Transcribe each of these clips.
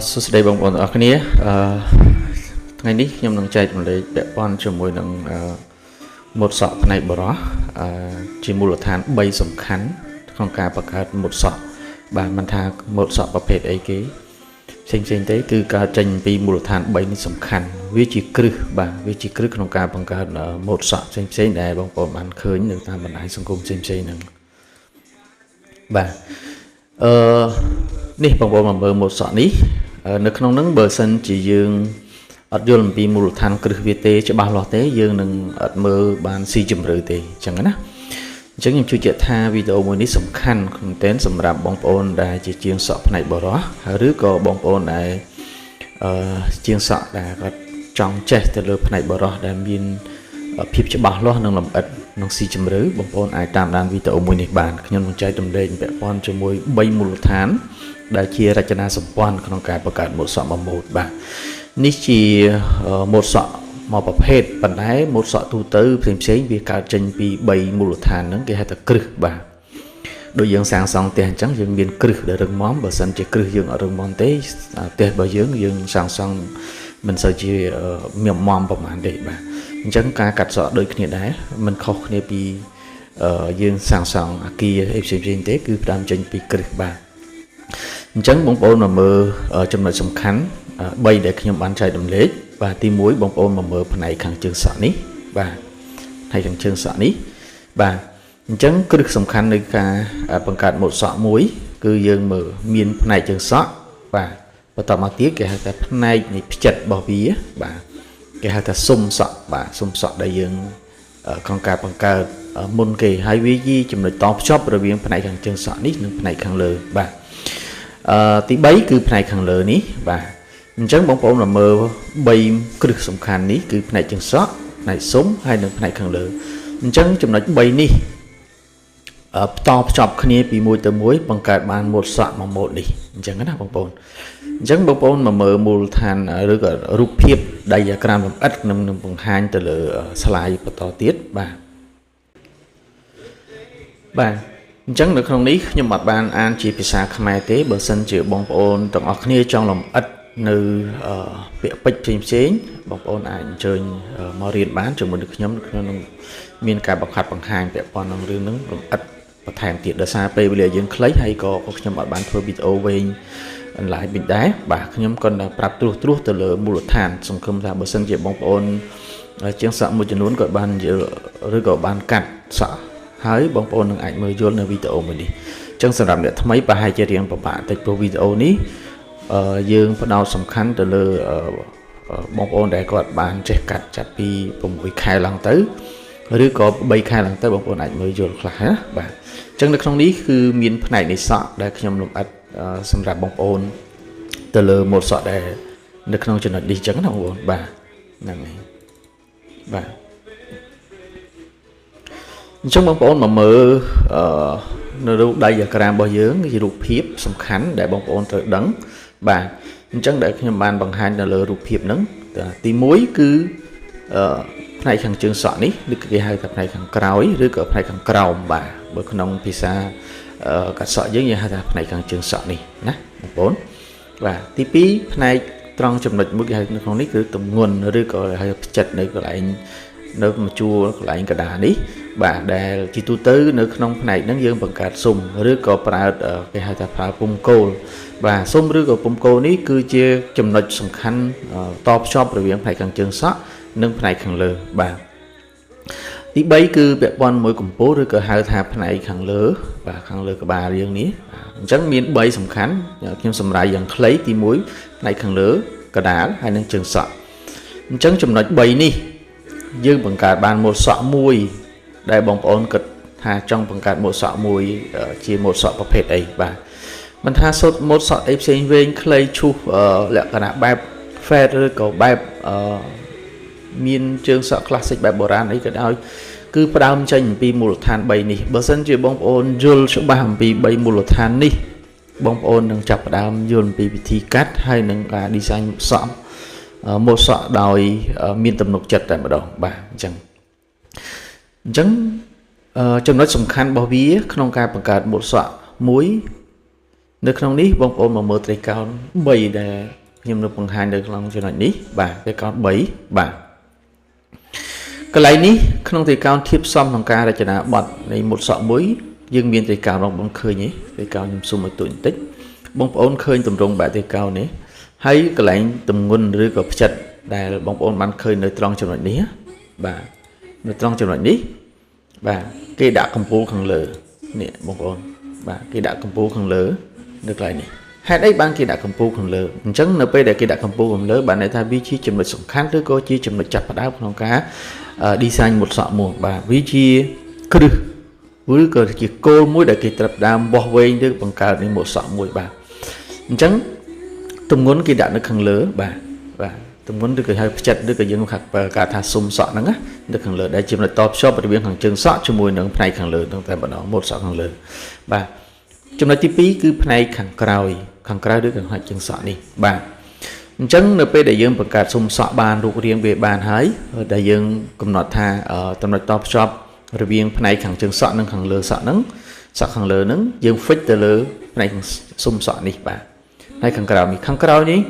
សួស្តីបងប្អូនទាំងអស់គ្នាថ្ងៃនេះខ្ញុំនឹងចែករំលែកពាក់ព័ន្ធជាមួយនឹងម៉ូដសក់ផ្នែកបរោះជាមូលដ្ឋាន3សំខាន់ក្នុងការបង្កើតម៉ូដសក់បាទមិនថាម៉ូដសក់ប្រភេទអីគេផ្សេងៗទេគឺការចេញពីមូលដ្ឋាន3នេះសំខាន់វាជាគ្រឹះបាទវាជាគ្រឹះក្នុងការបង្កើតម៉ូដសក់ផ្សេងៗដែលបងប្អូនបានឃើញនៅតាមបណ្ដាញសង្គមផ្សេងៗហ្នឹងបាទនេះបងប្អូនមកមើលម៉ូដសក់នេះនៅក្នុងហ្នឹងបើសិនជាយើងអត់យល់អំពីមូលដ្ឋានគ្រឹះវាទេច្បាស់លាស់ទេយើងនឹងអត់មើលបានស៊ីជម្រៅទេអញ្ចឹងណាអញ្ចឹងខ្ញុំជឿជាក់ថាវីដេអូមួយនេះសំខាន់មែនទែនសម្រាប់បងប្អូនដែលជាជាងសក់ផ្នែកបរោះឬក៏បងប្អូនដែលជាងសក់ដែលគាត់ចង់ចេះទៅលើផ្នែកបរោះដែលមានភាពច្បាស់លាស់និងលម្អិតនិងស៊ីជម្រៅបងប្អូនអាចតាមដានវីដេអូមួយនេះបានខ្ញុំនឹងចែករំលែកពាក់ព័ន្ធជាមួយ3មូលដ្ឋានដែលជារចនាសម្ព័ន្ធក្នុងការបង្កើតម៉ូដសក់មួយម៉ូដបាទនេះជាម៉ូដសក់មួយប្រភេទប៉ុន្តែម៉ូដសក់ទូទៅផ្សេងៗវាកើតចេញពី3មូលដ្ឋានហ្នឹងគេហៅថាគ្រឹះបាទដូចយើងសាងសង់ផ្ទះអញ្ចឹងយើងមានគ្រឹះដែលរឹងមាំបើសិនជាគ្រឹះយើងអត់រឹងមាំទេផ្ទះរបស់យើងសាងសង់មិនសូវជាមាំប្រហែលទេបាទអញ្ចឹងការកាត់សក់ដូចគ្នាដែរមិនខុសគ្នាពីយើងសាងសង់អគារផ្សេងៗទេគឺផ្ដើមចេញពីគ្រឹះបាទអញ្ចឹងបងប្អូនមកមើលចំណុចសំខាន់3ដែលខ្ញុំបានចែករំលែកបាទទី1បងប្អូនមកមើលផ្នែកខាងជើងសក់នេះបាទផ្នែកខាងជើងសក់នេះបាទអញ្ចឹងគ្រឹះសំខាន់នៃការបង្កើតម៉ូដសក់មួយគឺយើងមើលមានផ្នែកជើងសក់បាទបន្តមកទៀតគេហៅថាផ្នែកនៃផ្ចិតរបស់វាបាទគេហៅថាស៊ុមសក់បាទស៊ុមសក់ដែលយើងក្នុងការបង្កើតមុនគេហើយវាជាចំណុចតភ្ជាប់រវាងផ្នែកខាងជើងសក់នេះនិងផ្នែកខាងលើបាទទី3គឺផ្នែកខាងលើនេះបាទអញ្ចឹងបងប្អូនមើល3គ្រឹះសំខាន់នេះគឺផ្នែកជើងសក់ផ្នែកស៊ុមហើយនិងផ្នែកខាងលើអញ្ចឹងចំណុច3នេះបន្តភ្ជាប់គ្នាពីមួយទៅមួយបង្កើតបានម៉ូដសក់មួយម៉ូដនេះអញ្ចឹងណាបងប្អូនអញ្ចឹងបងប្អូនមកមើលមូលដ្ឋានឬក៏រូបភាពដៃយ៉ាក្រាមលម្អិតនឹងបង្ហាញទៅលើ slide បន្តទៀតបាទអញ្ចឹងនៅក្នុងនេះខ្ញុំអត់បានអានជាភាសាខ្មែរទេបើសិនជាបងប្អូនទាំងអស់គ្នាចង់លម្អិតនៅពាក្យពេចន៍ផ្សេងបងប្អូនអាចអញ្ជើញមករៀនបានជាមួយនឹងខ្ញុំនឹងមានការបង្ហាត់បង្ហាញពាក់ព័ន្ធនឹងរឿងហ្នឹងលម្អិតបន្ថែមទៀតដោយសារពេលវេលាយើងខ្លីហើយក៏ខ្ញុំអត់បានធ្វើវីដេអូវែងអនឡាញវិញដែរបាទខ្ញុំក៏នឹងប្រាប់ត្រួសទៅលើមូលដ្ឋានសង្ឃឹមថាបើសិនជាបងប្អូនជាងសក់មួយចំនួនក៏បានយល់ឬក៏បានកាត់សក់ហើយបងប្អូននឹងអាចមើលយល់នៅវីដេអូមួយនេះអញ្ចឹងសម្រាប់អ្នកថ្មីប្រហែលជារៀងពិបាកតិចព្រោះវីដេអូនេះយើងផ្ដោតសំខាន់ទៅលើបងប្អូនដែលគាត់បានចេះកាត់ចាប់ពី6ខែឡើងទៅឬក៏3ខែឡើងទៅបងប្អូនអាចមើលយល់ខ្លះណាបាទអញ្ចឹងនៅក្នុងនេះគឺមានផ្នែកនៃសក់ដែលខ្ញុំលម្អិតសម្រាប់បងប្អូនទៅលើម៉ូដសក់ដែលនៅក្នុងចំណុចនេះអញ្ចឹងណាបងប្អូនបាទហ្នឹងហើយបាទអញ្ចឹងបងប្អូនមកមើលនៅរូបដៃយ៉ាក្រាមរបស់យើងជារូបភាពសំខាន់ដែលបងប្អូនត្រូវដឹងបាទអញ្ចឹងដែលខ្ញុំបានបង្ហាញនៅលើរូបភាពហ្នឹងទី1គឺផ្នែកខាងជើងសក់នេះឬគេហៅថាផ្នែកខាងក្រោយឬក៏ផ្នែកខាងក្រោមបាទបើក្នុងភាសាកាត់សក់យើងហៅថាផ្នែកខាងជើងសក់នេះណាបងប្អូនបាទទី2ផ្នែកត្រង់ចំណុចមួយគេហៅនៅក្នុងនេះគឺទម្ងន់ឬក៏ហៅផ្ចិតនៅកន្លែងនៅមជួរកន្លែងកណ្ដាលនេះបាទដែលជាទូទៅនៅក្នុងផ្នែកហ្នឹងយើងបង្កើតស៊ុំឬក៏ប្រើគេហៅថាប្រើពុំគោលបាទស៊ុំឬក៏ពុំគោលនេះគឺជាចំណុចសំខាន់តភ្ជាប់រវាងផ្នែកខាងជើងសក់និងផ្នែកខាងលើបាទទី3គឺពាក់ព័ន្ធមួយកម្ពស់ឬក៏ហៅថាផ្នែកខាងលើបាទខាងលើក្បាលយើងនេះអញ្ចឹងមាន3សំខាន់ខ្ញុំសម្រាយយ៉ាងខ្លីទី1ផ្នែកខាងលើកណ្ដាលហើយនិងជើងសក់អញ្ចឹងចំណុច3នេះយើងបង្កើតបានម៉ូដសក់មួយដែលបងប្អូនគិតថាចង់បង្កើតម៉ូដសក់មួយជាម៉ូដសក់ប្រភេទអីបាទមិនថាសូត្រម៉ូដសក់អីផ្សេងវែងខ្លីឈូសលក្ខណៈបែប fade ឬក៏បែបមានជើងសក់ classic បែបបុរាណអីក៏ដោយគឺផ្ដើមចេញអំពីមូលដ្ឋាន3នេះបើសិនជាបងប្អូនយល់ច្បាស់អំពី3មូលដ្ឋាននេះបងប្អូននឹងចាប់ផ្ដើមយល់អំពីវិធីកាត់ហើយនឹងការ design សក់ម៉ូដសក់ដោយមានទំនុកចិត្តតែម្ដងបាទអញ្ចឹងចំណុចសំខាន់របស់វាក្នុងការបង្កើតម៉ូដសក់មួយ នៅក្នុងនេះបងប្អូនមកមើលត្រីកោណ3ដែលខ្ញុំនៅបង្ហាញនៅក្នុងចំណុចនេះបាទត្រីកោណ3បាទកន្លែងនេះក្នុងត្រីកោណធៀបសំក្នុងការរចនាបទនៃមុតសក់មួយយើងមានត្រីកោណបងប្អូនឃើញទេត្រីកោណខ្ញុំស៊ូមឲ្យទូចបន្តិចបងប្អូនឃើញទម្រង់បែបត្រីកោណនេះហើយកន្លែងទម្ងន់ឬក៏ផ្ចិតដែលបងប្អូនបានឃើញនៅត្រង់ចំណុចនេះបាទនៅត្រង់ចំណុចនេះបាទគេដាក់កំពូលខាងលើនេះបងប្អូនបាទគេដាក់កំពូលខាងលើនៅកន្លែងនេះហេតុអីបានគេដាក់កំពូលខាងលើអញ្ចឹងនៅពេលដែលគេដាក់កំពូលខាងលើបានន័យថាវាជាចំណុចសំខាន់ឬក៏ជាចំណុចចាប់ផ្ដើមក្នុងការ design មុតសក់មួយបាទវាជាគ្រឹះឬក៏ជាគោលមួយដែលគេត្រាប់ដើមបោះវែងឬបង្កើតនៃមុតសក់មួយបាទអញ្ចឹងទម្ងន់គេដាក់នៅខាងលើបាទទម្ងន់ឬក៏ហៅផ្ចិតឬក៏យើងហៅការថាស៊ុំសក់ហ្នឹងណានៅខាងលើដែលជាចំណុចតភ្ជាប់រវាងខាងជើងសក់ជាមួយនឹងផ្នែកខាងលើហ្នឹងតែម្ដងមុតសក់ខាងលើបាទចំណុចទី2គឺផ្នែកខាងក្រោយឬខាងហែកជើងសក់នេះបាទអញ្ចឹងនៅពេលដែលយើងបង្កើតស៊ុំសក់បានរូបរាងវាបានហើយដែលយើងកំណត់ថាចំណុចតភ្ជាប់រវាងផ្នែកខាងជើងសក់និងខាងលើសក់ហ្នឹងសក់ខាងលើហ្នឹងយើង fix ទៅលើផ្នែកស៊ុំសក់នេះបាទផ្នែកខាងក្រោយនេះ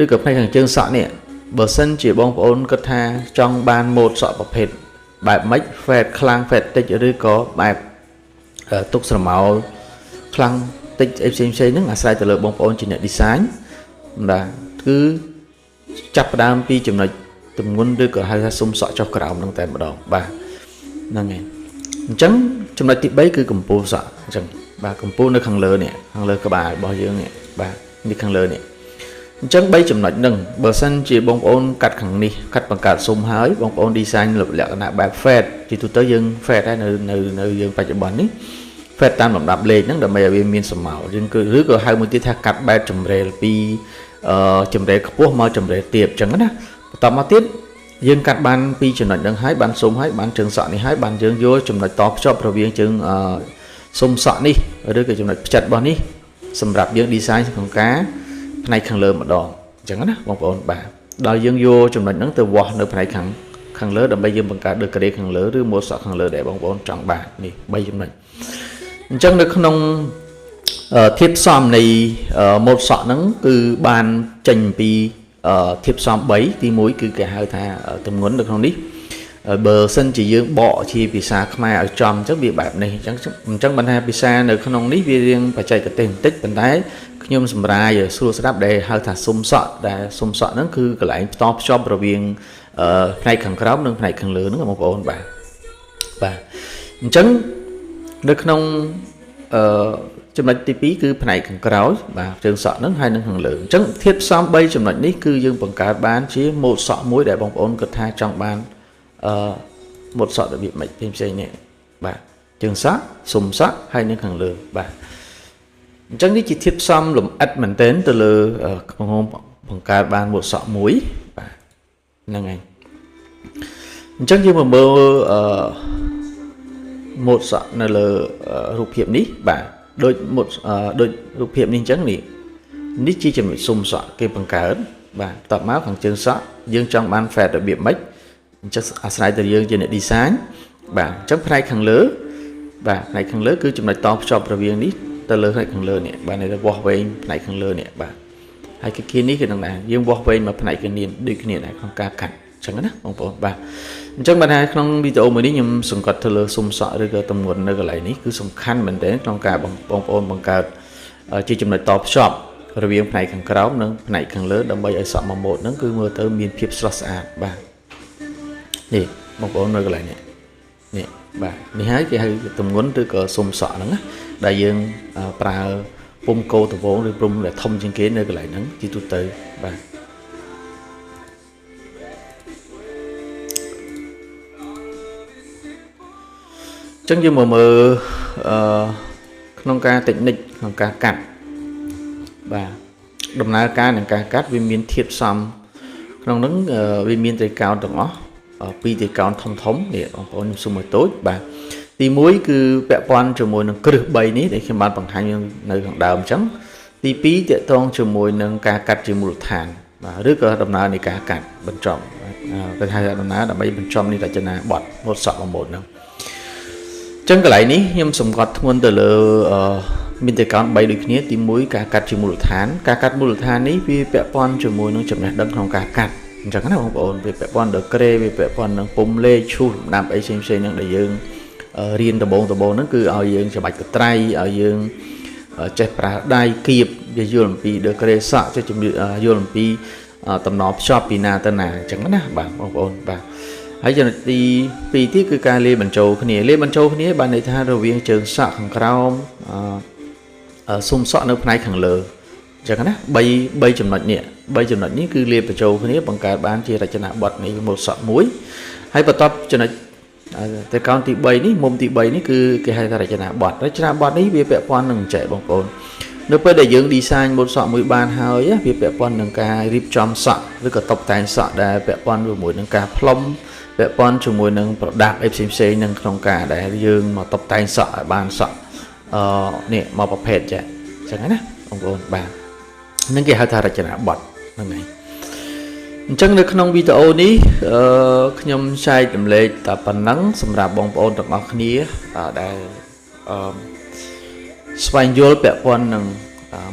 ឬក៏ផ្នែកខាងជើងសក់នេះបើសិនជាបងប្អូនគិតថាចង់បានម៉ូដសក់ប្រភេទបែបម៉េច fat ខ្លាំង fat តិចឬក៏បែបទុកស្រមោលខ្លាំងតិចផ្សេងហ្នឹងអាស្រ័យទៅលើបងប្អូនជាអ្នក design បាទគឺចាប់ផ្ដើមពីចំណុចទម្ងន់ឬក៏ហៅថាស៊ុំសក់ចុះក្រោមហ្នឹងតែម្ដងបាទហ្នឹងហើយអញ្ចឹងចំណុចទី3គឺកម្ពស់សក់អញ្ចឹងបាទកម្ពស់នៅខាងលើនេះខាងលើក្បាលរបស់យើងនេះបាទនេះខាងលើនេះអញ្ចឹង3ចំណុចហ្នឹងបើសិនជាបងប្អូនកាត់ខាងនេះកាត់បង្កើតស៊ុំហើយបងប្អូន design លក្ខណៈបែប fat ជាទូទៅយើង fat ហើយនៅយើងបច្ចុប្បន្ននេះ fat តាមលំដាប់លេខហ្នឹងដើម្បីឲ្យវាមានសមោលយើងគឺឬក៏ហៅមួយទៀតថាកាត់បែបចម្រេលពីចម្រេលខ្ពស់មកចម្រេលទាបអញ្ចឹងណាបន្តមកទៀតយើងកាត់បានពីចំណុចហ្នឹងហើយបានស៊ុំហើយបានជើងសក់នេះហើយបានយើងយកចំណុចតភ្ជាប់រវាងជើងស៊ុំសក់នេះឬក៏ចំណុចផ្ចិតរបស់នេះសម្រាប់យើង design ក្នុងការផ្នែកខាងលើម្ដងអញ្ចឹងណាបងប្អូនបាទដល់យើងយកចំណុចហ្នឹងទៅវាស់នៅផ្នែកខាងលើដើម្បីយើងបង្កើតdegreeខាងលើឬម៉ូដសក់ខាងលើដែលបងប្អូនចង់បាននេះ3ចំណុចអញ្ចឹងនៅក្នុងធាតុផ្សំនៃម៉ូដសក់ហ្នឹងគឺបានចេញពីធាតុផ្សំ3ទី1គឺគេហៅថាទម្ងន់នៅក្នុងនេះបើសិនជាយើងបកជាភាសាខ្មែរឲ្យចំអញ្ចឹងវាបែបនេះអញ្ចឹងបានថាភាសានៅក្នុងនេះវារៀងបច្ចេកទេសបន្តិចប៉ុន្តែខ្ញុំសម្រាយស្រួលស្ដាប់ដែលហៅថាស៊ុំសក់ដែលស៊ុំសក់ហ្នឹងគឺកន្លែងផ្ភ្ជាប់រវាងផ្នែកខាងក្រោមនិងផ្នែកខាងលើហ្នឹងបងប្អូនបាទអញ្ចឹងនៅក្នុងចំណុចទី2គឺផ្នែកខាងក្រោយបាទជើងសក់ហ្នឹងហើយនឹងខាងលើអញ្ចឹងធាតុផ្សំ3ចំណុចនេះគឺយើងបង្កើតបានជាម៉ូដសក់មួយដែលបងប្អូនគិតថាចង់បានម៉ូដសក់របៀបម៉េចផ្សេងនេះបាទជើងសក់ស៊ុំសក់ហើយនឹងខាងលើបាទអញ្ចឹងនេះជាធាតុផ្សំលម្អិតមែនទែនទៅលើក្នុងបង្កើតបានម៉ូដសក់មួយបាទហ្នឹងហើយអញ្ចឹងយើងមកមើលម៉ូដសក់នៅលើរូបភាពនេះបាទដូចរូបភាពនេះអញ្ចឹងនេះជាចំណុចស៊ុំសក់គេបង្កើតបាទតបមកខាងជើងសក់យើងចង់បាន fat របៀបម៉េចអញ្ចឹងអាស្រ័យទៅយើងជាអ្នក design បាទអញ្ចឹងផ្នែកខាងលើបាទផ្នែកខាងលើគឺចំណុចតភ្ជាប់រវាងនេះទៅលើផ្នែកខាងលើនេះបាទនៅវាស់វែងផ្នែកខាងលើនេះបាទហើយគីនេះគឺនឹងដែរយើងវាស់វែងមកផ្នែកគ្នាដូចគ្នាដែរក្នុងការកាត់អញ្ចឹងណាបងប្អូនបាទអញ្ចឹងបានថាក្នុងវីដេអូមួយនេះខ្ញុំសង្កត់ទៅលើស៊ុំសក់ឬក៏ទម្ងន់នៅកន្លែងនេះគឺសំខាន់មែនទែនក្នុងការបងប្អូនបង្កើតជាចំណុចតភ្ជាប់រវាងផ្នែកខាងក្រោមនិងផ្នែកខាងលើដើម្បីឲ្យសក់មួយម៉ូដហ្នឹងគឺមើលទៅមានភាពស្រស់ស្អាតបាទនេះបងប្អូននៅកន្លែងនេះបាទនេះហើយគេហៅទម្ងន់ឬក៏ស៊ុំសក់ហ្នឹងណាដែលយើងប្រើពុំកោតវងឬពុំដែលធំជាងគេនៅកន្លែងហ្នឹងជាទូទៅបាទចឹងយើងមកមើលក្នុងការតិចនិចក្នុងការកាត់បាទដំណើរការនៃការកាត់វាមានធាតុផ្សំក្នុងហ្នឹងវាមានត្រីកោណទាំងអស់ពីរត្រីកោណធំនេះបងប្អូនខ្ញុំសូមឲ្យតូចបាទទី1គឺពាក់ព័ន្ធជាមួយនឹងគ្រឹះ3នេះដែលខ្ញុំបានបង្ហាញនៅខាងដើមអញ្ចឹងទី2ទាក់ទងជាមួយនឹងការកាត់ជាមូលដ្ឋានបាទឬក៏ដំណើរនៃការកាត់បញ្ចប់គេហៅថាដំណើរដើម្បីបញ្ចប់នៃរចនាបថម៉ូដសក់មួយម៉ូដហ្នឹងចឹងកន្លែងនេះខ្ញុំសម្កត់ធ្ងន់ទៅលើ មានតែកោន3ដូចគ្នាទី1ការកាត់ជាមូលដ្ឋានការកាត់មូលដ្ឋាននេះវាពាក់ព័ន្ធជាមួយនឹងចំណេះដឹងក្នុងការកាត់អញ្ចឹងណាបងប្អូនវាពាក់ព័ន្ធដល់ក្រេវាពាក់ព័ន្ធនឹងពុំលេខឈូសលំដាប់អីផ្សេងៗហ្នឹងដែលយើងរៀនដំបូងហ្នឹងគឺឲ្យយើងច្បាច់កត្រៃឲ្យយើងចេះប្រើដៃគៀបវាយល់អំពីដល់ក្រេសក់ចេះយល់អំពីតំណភ្ជាប់ពីណាទៅណាអញ្ចឹងណាបាទបងប្អូនបាទហើយចំណុចទី2ទៀតគឺការលាយបញ្ចូលគ្នាបានន័យថារវាងជើងសក់ខាងក្រោមស៊ុំសក់នៅផ្នែកខាងលើអញ្ចឹងណា3ចំណុចនេះគឺលាយបញ្ចូលគ្នាបង្កើតបានជារចនាបថនៃម៉ូដសក់មួយហើយបន្ទាប់ចំណុចទៅកោនទី3នេះមុំទី3នេះគឺគេហៅថារចនាបថនេះវាពាក់ព័ន្ធនឹងចែកបងប្អូននៅពេលដែលយើង design ម៉ូដសក់មួយបានហើយវាពាក់ព័ន្ធនឹងការរៀបចំសក់ឬក៏តុបតែងសក់ដែលពាក់ព័ន្ធជាមួយនឹងការផ្លុំពាក់ព័ន្ធជាមួយនឹង product អីផ្សេងៗនឹងក្នុងការដែលយើងមកតុបតែងសក់ឲ្យបានសក់នេះមកប្រភេទចាអញ្ចឹងណាបងប្អូនបាទនឹងគេហៅថារចនាបថហ្នឹងហើយអញ្ចឹងនៅក្នុងវីដេអូនេះខ្ញុំចែករំលែកតែប៉ុណ្ណឹងសម្រាប់បងប្អូនទាំងអស់គ្នាដែលស្វែងយល់ពាក់ព័ន្ធនឹង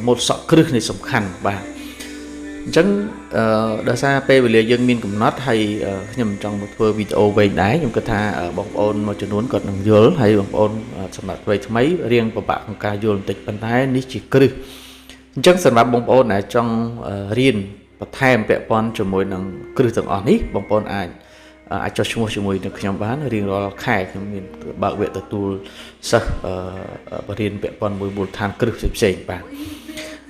ម៉ូដសក់គ្រឹះនេះសំខាន់បាទអញ្ចឹងដោយសារពេលវេលាយើងមានកំណត់ហើយខ្ញុំចង់មកធ្វើវីដេអូវែងដែរខ្ញុំគិតថាបងប្អូនមួយចំនួនគាត់នឹងយល់ហើយបងប្អូនសម្រាប់ថ្មីរៀងពិបាកក្នុងការយល់បន្តិចប៉ុន្តែនេះជាគ្រឹះអញ្ចឹងសម្រាប់បងប្អូនដែលចង់រៀនបន្ថែមពាក់ព័ន្ធជាមួយនឹងគ្រឹះទាំងអស់នេះបងប្អូនអាចចុះឈ្មោះជាមួយនឹងខ្ញុំបានរៀងរាល់ខែខ្ញុំមានបើកវគ្គទទួលសិស្សបរិញ្ញាបត្រពាក់ព័ន្ធមួយមូលដ្ឋានគ្រឹះផ្សេងៗបាទ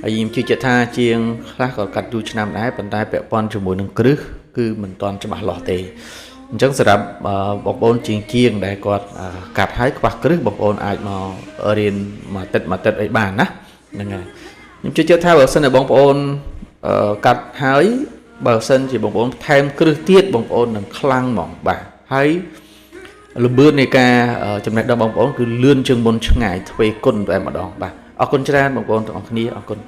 ហើយខ្ញុំជឿជាក់ថាជាងខ្លះក៏កាត់យូរឆ្នាំដែរប៉ុន្តែពាក់ព័ន្ធជាមួយនឹងគ្រឹះគឺមិនទាន់ច្បាស់លាស់ទេអញ្ចឹងសម្រាប់បងប្អូនជាងដែលគាត់កាត់ហើយខ្វះគ្រឹះបងប្អូនអាចមករៀនមួយអាទិត្យអីបានណាហ្នឹងហើយខ្ញុំជឿជាក់ថាបើសិនជាបងប្អូនកាត់ហើយបើសិនជាបងប្អូនថែមគ្រឹះទៀតបងប្អូននឹងខ្លាំងហ្មងបាទហើយលំបឿននៃការចំណេះដឹងបងប្អូនគឺលឿនជាងមុនឆ្ងាយទ្វេគុណតែម្ដងបាទអរគុណច្រើនបងប្អូនទាំងអស់គ្នាអរគុណ